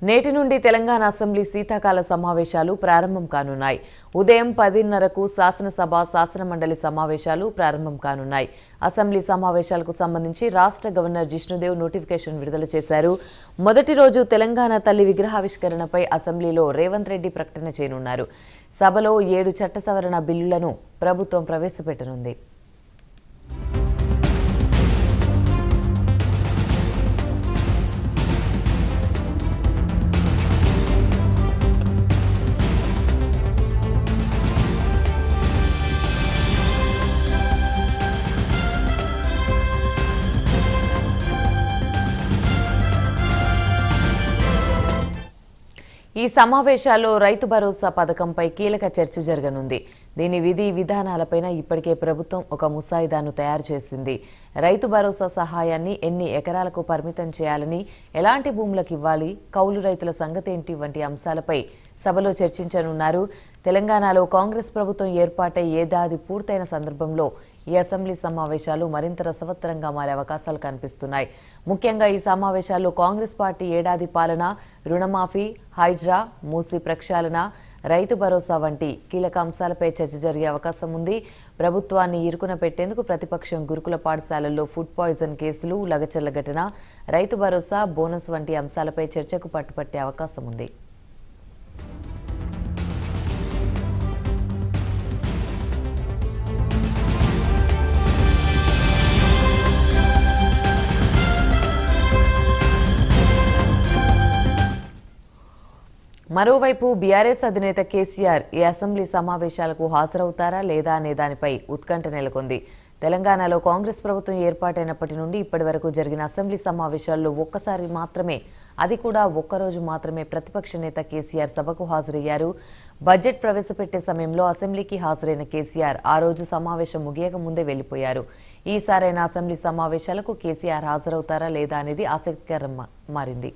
నేటి నుండి తెలంగాణ అసెంబ్లీ శీతాకాల సమావేశాలు ప్రారంభం కానున్నాయి. ఉదయం 10:30కు శాసనసభ శాసనమండలి సమావేశాలు ప్రారంభం కానున్నాయి. అసెంబ్లీ సమావేశాలకు సంబంధించి రాష్ట్ర గవర్నర్ జిష్ణుదేవ్ నోటిఫికేషన్ విడుదల చేశారు. మొదటి రోజు తెలంగాణ తల్లి విగ్రహావిష్కరణపై అసెంబ్లీలో రేవంత్ రెడ్డి ప్రకటన చేయనున్నారు. సభలో 7 చట్ట సవరణ బిల్లులను ప్రభుత్వం ప్రవేశపెట్టనుంది. ఈ సమావేశాల్లో రైతు భరోసా పథకంపై కీలక చర్చ జరగనుంది. దీని విధి విధానాలపైన ఇప్పటికే ప్రభుత్వం ఒక ముసాయిదాను తయారు చేసింది. రైతు భరోసా సహాయాన్ని ఎన్ని ఎకరాలకు పరిమితం చేయాలని, ఎలాంటి భూములకు ఇవ్వాలి, కౌలు రైతుల సంగతేంటి వంటి అంశాలపై సభలో చర్చించనున్నారు. తెలంగాణలో కాంగ్రెస్ ప్రభుత్వం ఏర్పాటై ఏడాది పూర్తయిన సందర్భంలో ఈ అసెంబ్లీ సమావేశాలు మరింత రసవత్తరంగా మారే అవకాశాలు కనిపిస్తున్నాయి. ముఖ్యంగా ఈ సమావేశాల్లో కాంగ్రెస్ పార్టీ ఏడాది పాలన, రుణమాఫీ, హైడ్రా, మూసీ ప్రక్షాళన, రైతు భరోసా వంటి కీలక అంశాలపై చర్చ జరిగే అవకాశం ఉంది. ప్రభుత్వాన్ని ఇరుకున పెట్టేందుకు ప్రతిపక్షం గురుకుల పాఠశాలల్లో ఫుడ్ పాయిజన్ కేసులు, లగచర్ల ఘటన, రైతు భరోసా, బోనస్ వంటి అంశాలపై చర్చకు పట్టుపట్టే అవకాశం ఉంది. మరోవైపు బీఆర్ఎస్ అధినేత కేసీఆర్ ఈ అసెంబ్లీ సమావేశాలకు హాజరవుతారా లేదా అనే దానిపై ఉత్కంఠ నెలకొంది. తెలంగాణలో కాంగ్రెస్ ప్రభుత్వం ఏర్పాటైనప్పటి నుండి ఇప్పటి వరకు జరిగిన అసెంబ్లీ సమావేశాల్లో ఒక్కసారి మాత్రమే, అది కూడా ఒక్కరోజు మాత్రమే ప్రతిపక్ష నేత కేసీఆర్ సభకు హాజరయ్యారు. బడ్జెట్ ప్రవేశపెట్టే సమయంలో అసెంబ్లీకి హాజరైన కేసీఆర్ ఆ రోజు సమావేశం ముగియక ముందే వెళ్లిపోయారు. ఈసారైన అసెంబ్లీ సమావేశాలకు కేసీఆర్ హాజరవుతారా లేదా అనేది ఆసక్తికరంగా మారింది.